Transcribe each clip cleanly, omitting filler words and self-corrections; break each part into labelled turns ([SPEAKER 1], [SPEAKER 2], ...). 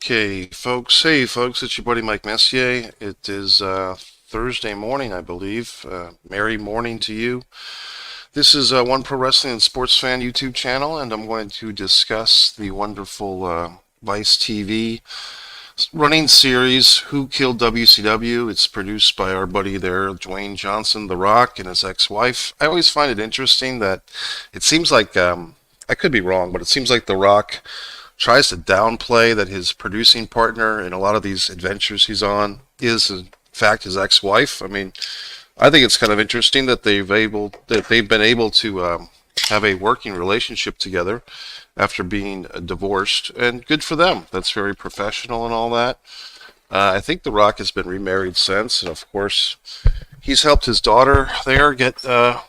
[SPEAKER 1] Okay, folks. Hey, folks, it's your buddy Mike Messier. It is Thursday morning, I believe. Merry morning to you. This is One Pro Wrestling and Sports Fan YouTube channel, and I'm going to discuss the wonderful Vice TV running series, Who Killed WCW. It's produced by our buddy there, Dwayne Johnson, The Rock, and his ex-wife. I always find it interesting that it seems like, I could be wrong, but it seems like The Rock tries to downplay that his producing partner in a lot of these adventures he's on is in fact his ex-wife. I mean, I think it's kind of interesting that they've been able to have a working relationship together after being divorced, and good for them. That's very professional and all that. I think The Rock has been remarried since, and of course, he's helped his daughter there get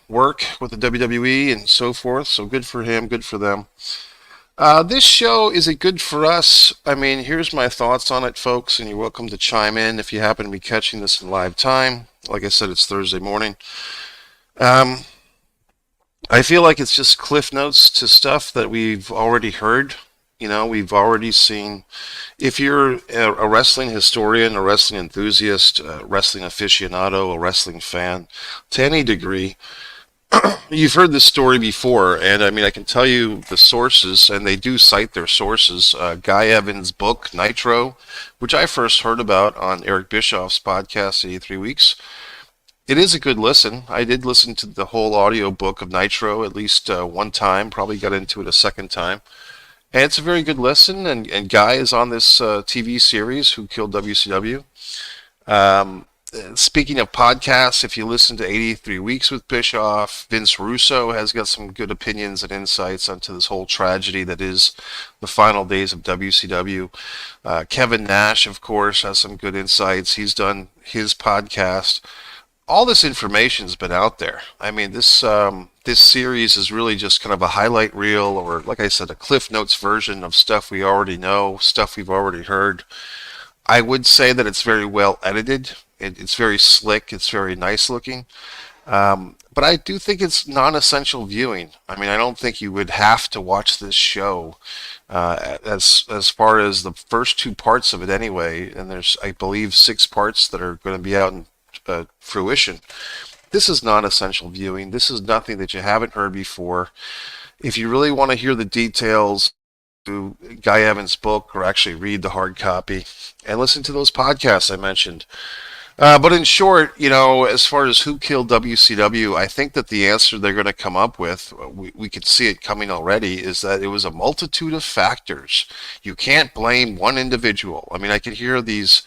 [SPEAKER 1] work with the WWE and so forth. So good for him, good for them. This show, is it good for us? I mean, here's my thoughts on it, folks, and you're welcome to chime in if you happen to be catching this in live time. Like I said, it's Thursday morning. Um, I feel like it's just cliff notes to stuff that we've already heard. You know, we've already seen. If you're a wrestling historian, a wrestling enthusiast, a wrestling aficionado, a wrestling fan, to any degree, you've heard this story before, and I mean, I can tell you the sources, and they do cite their sources. Guy Evans' book, Nitro, which I first heard about on Eric Bischoff's podcast, 83 Weeks. It is a good listen. I did listen to the whole audio book of Nitro at least one time, probably got into it a second time. And it's a very good listen, and Guy is on this TV series, Who Killed WCW. Um, Speaking of podcasts, if you listen to 83 Weeks with Bischoff, Vince Russo has got some good opinions and insights onto this whole tragedy that is the final days of WCW. Kevin Nash, of course, has some good insights. He's done his podcast. All this information's been out there. I mean, this series is really just kind of a highlight reel, or like I said, a Cliff Notes version of stuff we already know, stuff we've already heard. I would say that it's very well edited. It's very slick. It's very nice looking. But I do think it's non-essential viewing. I mean, I don't think you would have to watch this show as far as the first two parts of it anyway. And there's, I believe, six parts that are going to be out in fruition. This is non-essential viewing. This is nothing that you haven't heard before. If you really want to hear the details, do Guy Evans' book, or actually read the hard copy and listen to those podcasts I mentioned. But in short, you know, as far as Who Killed WCW, I think that the answer they're going to come up with, we could see it coming already, is that it was a multitude of factors. You can't blame one individual. I mean, I can hear these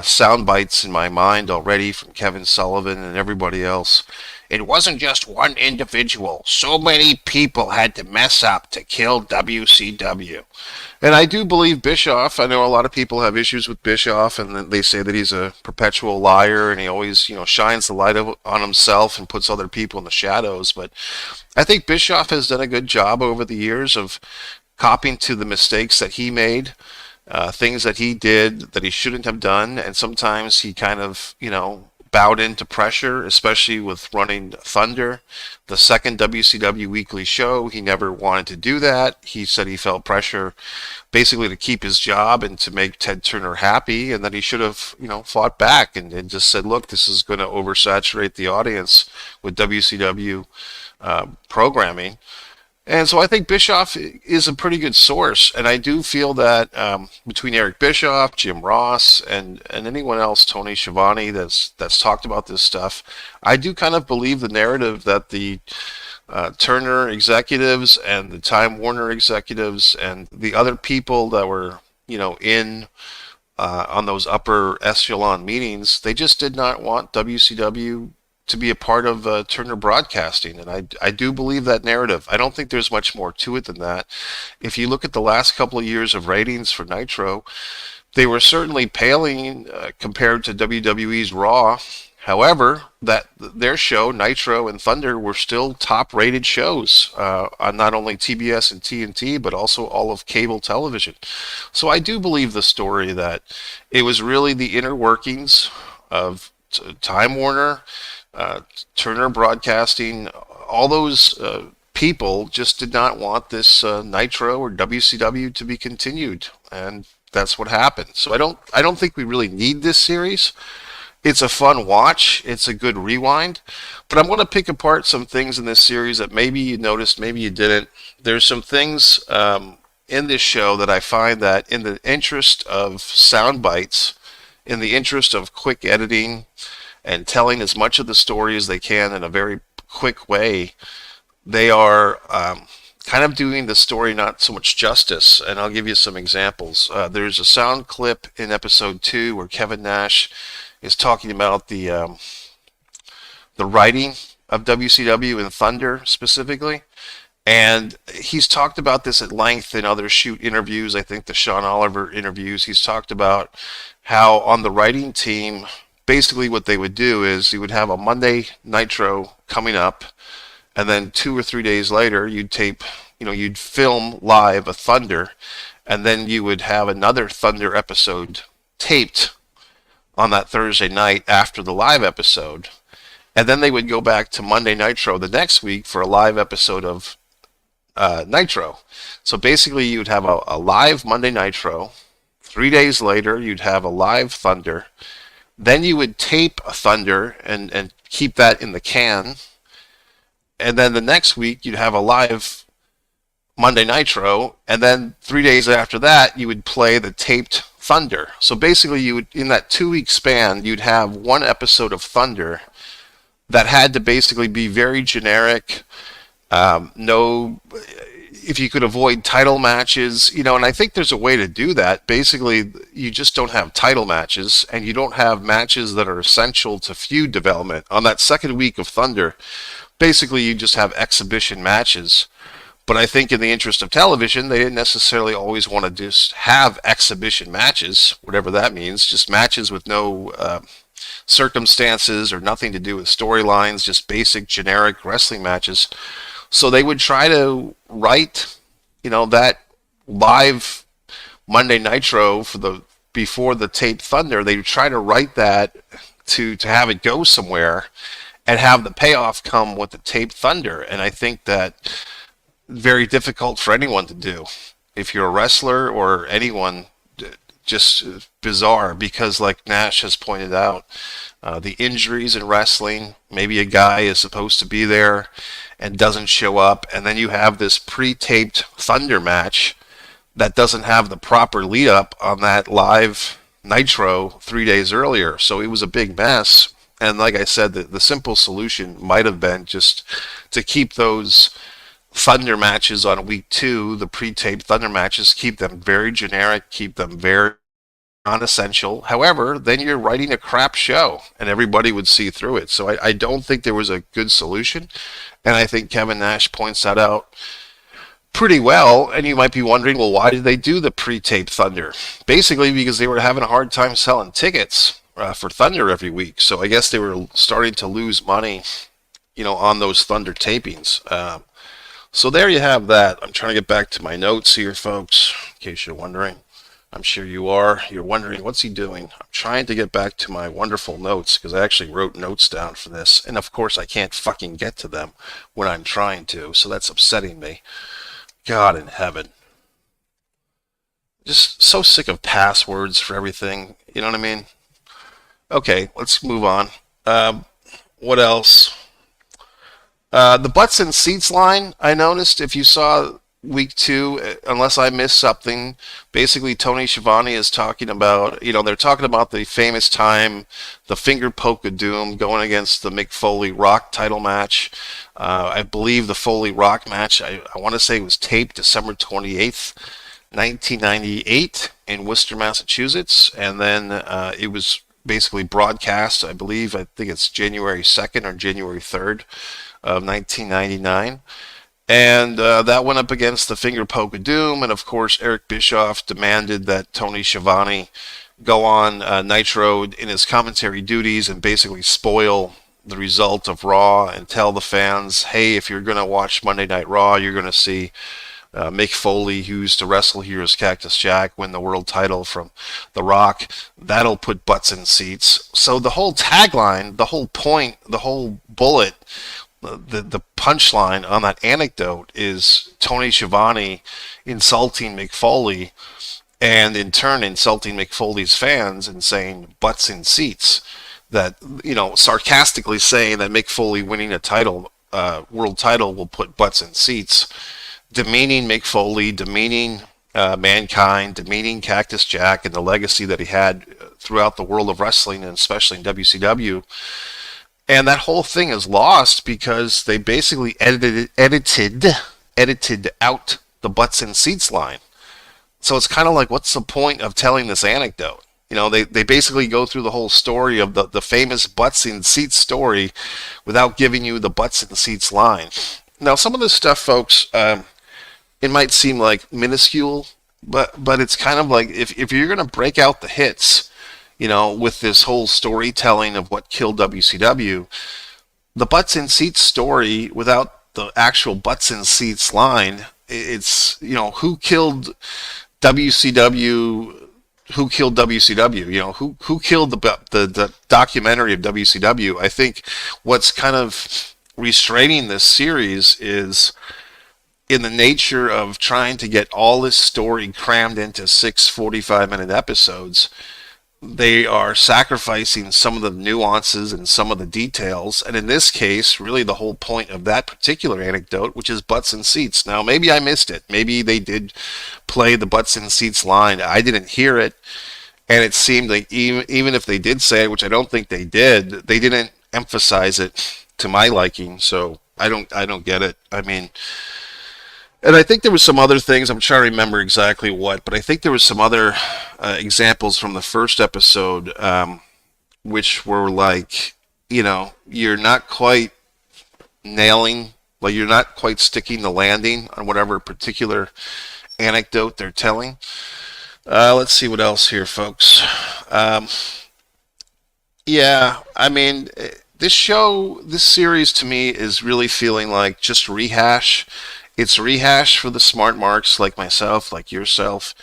[SPEAKER 1] sound bites in my mind already from Kevin Sullivan and everybody else. It wasn't just one individual. So many people had to mess up to kill WCW. And I do believe Bischoff. I know a lot of people have issues with Bischoff, and they say that he's a perpetual liar, and he always, you know, shines the light on himself and puts other people in the shadows. But I think Bischoff has done a good job over the years of copying to the mistakes that he made, things that he did that he shouldn't have done, and sometimes he kind of, you know, bowed into pressure, especially with running Thunder, the second WCW weekly show. He never wanted to do that. He said he felt pressure basically to keep his job and to make Ted Turner happy, and that he should have, you know, fought back and just said, look, this is going to oversaturate the audience with WCW programming. And so I think Bischoff is a pretty good source, and I do feel that between Eric Bischoff, Jim Ross, and anyone else, Tony Schiavone, that's talked about this stuff, I do kind of believe the narrative that the Turner executives and the Time Warner executives and the other people that were, you know, in on those upper echelon meetings, they just did not want WCW to be a part of Turner Broadcasting, and I do believe that narrative. I don't think there's much more to it than that. If you look at the last couple of years of ratings for Nitro, they were certainly paling compared to WWE's Raw. However, that their show, Nitro and Thunder, were still top-rated shows on not only TBS and TNT, but also all of cable television. So I do believe the story that it was really the inner workings of Time Warner, Turner Broadcasting, all those people just did not want this Nitro or WCW to be continued. And that's what happened. So I don't think we really need this series. It's a fun watch. It's a good rewind. But I'm going to pick apart some things in this series that maybe you noticed, maybe you didn't. There's some things in this show that I find that in the interest of sound bites, in the interest of quick editing and telling as much of the story as they can in a very quick way, they are kind of doing the story not so much justice. And I'll give you some examples. There's a sound clip in episode 2 where Kevin Nash is talking about the writing of WCW and Thunder specifically. And he's talked about this at length in other shoot interviews. I think the Sean Oliver interviews. He's talked about how on the writing team, basically what they would do is you would have a Monday Nitro coming up, and then 2 or 3 days later you'd tape, you'd film live a Thunder, and then you would have another Thunder episode taped on that Thursday night after the live episode. And then they would go back to Monday Nitro the next week for a live episode of Nitro. So basically you'd have a live Monday Nitro. 3 days later you'd have a live Thunder. Then you would tape a Thunder and keep that in the can. And then the next week you'd have a live Monday Nitro. And then 3 days after that you would play the taped Thunder. So basically you would, in that 2-week span, you'd have one episode of Thunder that had to basically be very generic. No, if you could avoid title matches, and I think there's a way to do that. Basically, you just don't have title matches, and you don't have matches that are essential to feud development. On that second week of Thunder, basically you just have exhibition matches. But I think in the interest of television, they didn't necessarily always want to just have exhibition matches, whatever that means, just matches with no circumstances or nothing to do with storylines, just basic generic wrestling matches. So they would try to write, that live Monday Nitro before the taped Thunder. They would try to write that to have it go somewhere and have the payoff come with the taped Thunder. And I think that very difficult for anyone to do. If you're a wrestler or anyone, just bizarre, because like Nash has pointed out, the injuries in wrestling, maybe a guy is supposed to be there and doesn't show up, and then you have this pre-taped Thunder match that doesn't have the proper lead up on that live Nitro 3 days earlier. So it was a big mess. And like I said, the simple solution might have been just to keep those Thunder matches on week 2, the pre-taped Thunder matches, keep them very generic, keep them very non-essential. However, then you're writing a crap show and everybody would see through it. So I don't think there was a good solution. And I think Kevin Nash points that out pretty well. And you might be wondering, well, why did they do the pre-taped Thunder? Basically because they were having a hard time selling tickets for Thunder every week. So I guess they were starting to lose money, on those Thunder tapings. So there you have that. I'm trying to get back to my notes here, folks, in case you're wondering. I'm sure you are. You're wondering, what's he doing? I'm trying to get back to my wonderful notes because I actually wrote notes down for this. And of course, I can't fucking get to them when I'm trying to. So that's upsetting me. God in heaven. Just so sick of passwords for everything. You know what I mean? Okay, let's move on. What else? The butts and seats line, I noticed, if you saw week 2, unless I missed something, basically Tony Schiavone is talking about, they're talking about the famous time, the finger poke of doom going against the Mick Foley Rock title match. I believe the Foley Rock match, I want to say it was taped December 28th, 1998 in Worcester, Massachusetts, and then it was basically broadcast, I think it's January 2nd or January 3rd of 1999. And that went up against the finger poke of doom, and of course Eric Bischoff demanded that Tony Schiavone go on Nitro in his commentary duties and basically spoil the result of Raw and tell the fans, hey, if you're going to watch Monday Night Raw, you're going to see Mick Foley, who used to wrestle here as Cactus Jack, win the world title from The Rock. That'll put butts in seats. So the whole tagline, the whole point, the whole bullet, the punchline on that anecdote is Tony Schiavone insulting Mick Foley and in turn insulting Mick Foley's fans and saying butts in seats. That, sarcastically saying that Mick Foley winning a title, world title, will put butts in seats, demeaning Mick Foley, demeaning Mankind, demeaning Cactus Jack, and the legacy that he had throughout the world of wrestling, and especially in WCW. And that whole thing is lost because they basically edited out the butts in seats line. So it's kind of like, what's the point of telling this anecdote? They basically go through the whole story of the famous butts in seats story without giving you the butts in seats line. Now, some of this stuff, folks, it might seem like minuscule, but it's kind of like, if you're going to break out the hits, with this whole storytelling of what killed WCW, the butts in seats story without the actual butts in seats line, it's, who killed WCW, who killed WCW, who killed the documentary of WCW. I think what's kind of restraining this series is in the nature of trying to get all this story crammed into 6 45-minute episodes. They are sacrificing some of the nuances and some of the details, and in this case, really the whole point of that particular anecdote, which is butts and seats. Now, maybe I missed it. Maybe they did play the butts and seats line. I didn't hear it, and it seemed like even if they did say it, which I don't think they didn't emphasize it to my liking. So I don't get it. I mean, and I think there was some other things, I'm trying to remember exactly what, but I think there was some other examples from the first episode, which were like, you're not quite nailing, like you're not quite sticking the landing on whatever particular anecdote they're telling. Let's see what else here, folks. Yeah, I mean, this series to me is really feeling like just rehash. It's rehash for the smart marks like myself, like yourself.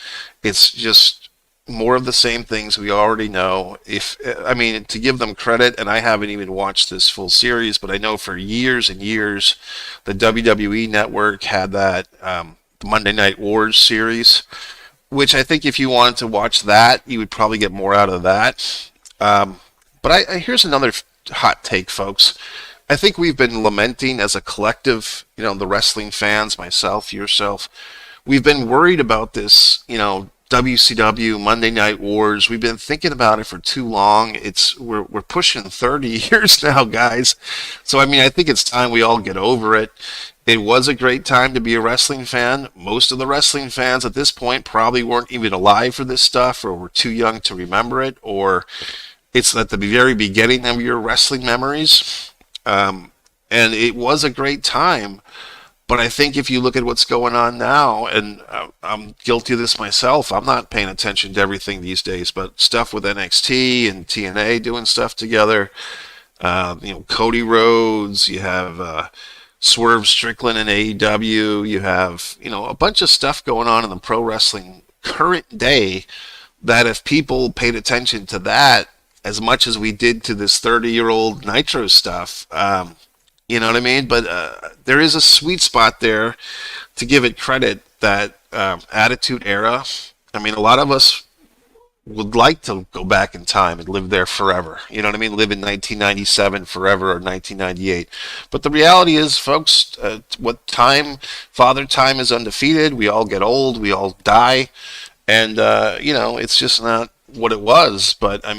[SPEAKER 1] It's just more of the same things we already know. To give them credit, and I haven't even watched this full series, but I know for years and years, the WWE Network had that Monday Night Wars series, which I think if you wanted to watch that, you would probably get more out of that. But here's another hot take, folks. I think we've been lamenting as a collective, the wrestling fans, myself, yourself. We've been worried about this, WCW, Monday Night Wars. We've been thinking about it for too long. We're pushing 30 years now, guys. So, I think it's time we all get over it. It was a great time to be a wrestling fan. Most of the wrestling fans at this point probably weren't even alive for this stuff, or were too young to remember it, or it's at the very beginning of your wrestling memories. And it was a great time, but I think if you look at what's going on now, and I'm guilty of this myself, I'm not paying attention to everything these days, but stuff with NXT and TNA doing stuff together, Cody Rhodes, you have Swerve Strickland in AEW, you have, a bunch of stuff going on in the pro wrestling current day, that if people paid attention to that as much as we did to this 30-year-old Nitro stuff, you know what I mean? But there is a sweet spot there to give it credit, that Attitude Era. A lot of us would like to go back in time and live there forever. You know what I mean? Live in 1997 forever, or 1998. But the reality is, folks, Father Time is undefeated. We all get old. We all die. And, it's just not what it was. But I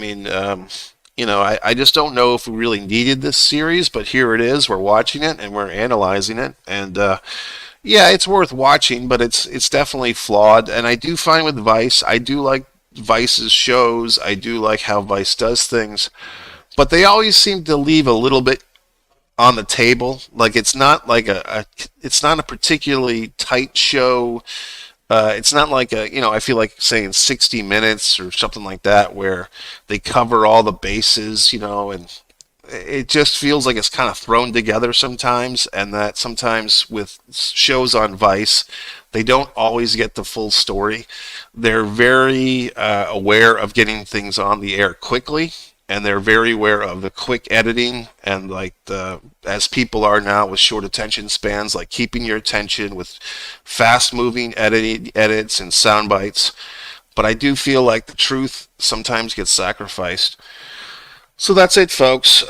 [SPEAKER 1] just don't know if we really needed this series, but here it is. We're watching it and we're analyzing it, and it's worth watching, but it's definitely flawed. And I do find with Vice, I do like Vice's shows. I do like how Vice does things, but they always seem to leave a little bit on the table. Like it's not like it's not a particularly tight show. It's not like I feel like saying 60 Minutes or something like that, where they cover all the bases, and it just feels like it's kind of thrown together sometimes, and that sometimes with shows on Vice, they don't always get the full story. They're very aware of getting things on the air quickly, and they're very aware of the quick editing, and as people are now with short attention spans, like keeping your attention with fast moving edits and sound bites. but I do feel like the truth sometimes gets sacrificed. So that's it, folks.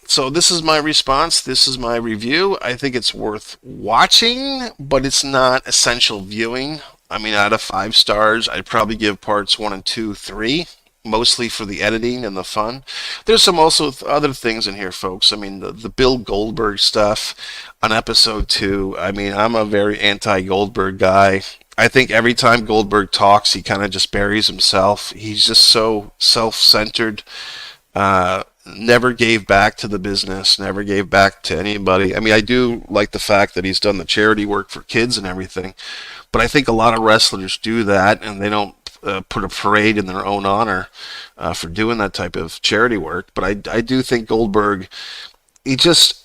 [SPEAKER 1] So this is my response. This is my review. I think it's worth watching, but it's not essential viewing. I mean, out of 5 stars, I'd probably give parts 1 and 2, 3, mostly for the editing and the fun. There's some also other things in here, folks. I mean, the Bill Goldberg stuff on episode 2. I mean, I'm a very anti-Goldberg guy. I think every time Goldberg talks, he kind of just buries himself. He's just so self-centered. Never gave back to the business, never gave back to anybody. I mean, I do like the fact that he's done the charity work for kids and everything, but I think a lot of wrestlers do that and they don't put a parade in their own honor for doing that type of charity work. But I do think Goldberg, he just,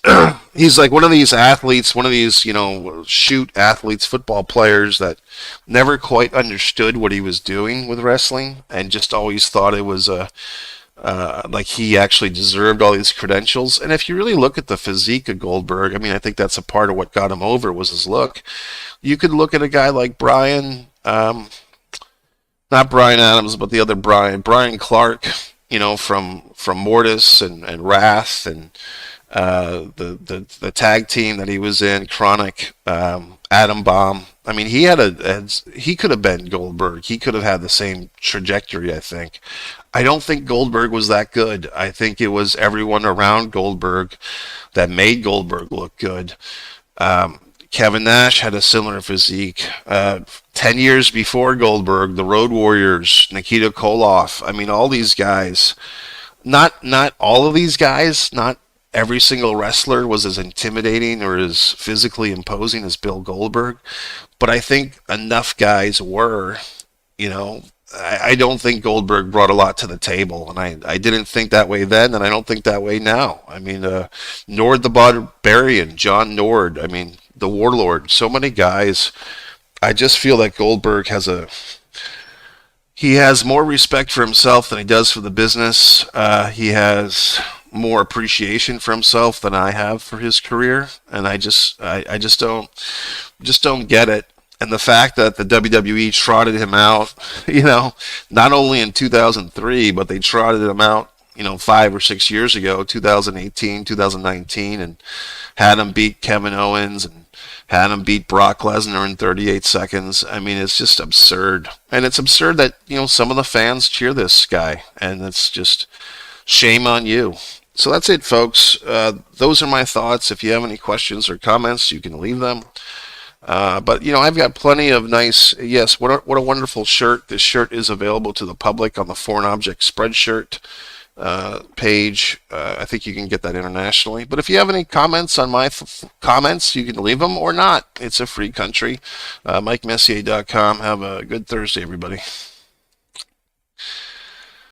[SPEAKER 1] he's like one of these athletes, one of these, shoot athletes, football players that never quite understood what he was doing with wrestling and just always thought it was like he actually deserved all these credentials. And if you really look at the physique of Goldberg, I mean, I think that's a part of what got him over was his look. You could look at a guy like Brian, not Brian Adams, but the other Brian Clark, from Mortis and Wrath and the tag team that he was in, Chronic, Adam Bomb. I mean, he could have been Goldberg. He could have had the same trajectory, I think. I don't think Goldberg was that good. I think it was everyone around Goldberg that made Goldberg look good. Kevin Nash had a similar physique. 10 years before Goldberg, the Road Warriors, Nikita Koloff. I mean, all these guys, not all of these guys, not every single wrestler was as intimidating or as physically imposing as Bill Goldberg, but I think enough guys were, I don't think Goldberg brought a lot to the table, and I didn't think that way then, and I don't think that way now. I mean, Nord the Barbarian, John Nord, I mean, the Warlord, so many guys. I just feel that Goldberg he has more respect for himself than he does for the business. He has more appreciation for himself than I have for his career, and I just don't get it. And the fact that the WWE trotted him out, not only in 2003, but they trotted him out, 5 or 6 years ago, 2018, 2019, and had him beat Kevin Owens and had him beat Brock Lesnar in 38 seconds. I mean, it's just absurd. And it's absurd that, some of the fans cheer this guy, and it's just shame on you. So that's it, folks. Those are my thoughts. If you have any questions or comments, you can leave them. But I've got plenty of nice. Yes, what a wonderful shirt. This shirt is available to the public on the Foreign Object Spreadshirt page. I think you can get that internationally. But if you have any comments on my comments, you can leave them or not. It's a free country. MikeMessier.com. Have a good Thursday, everybody.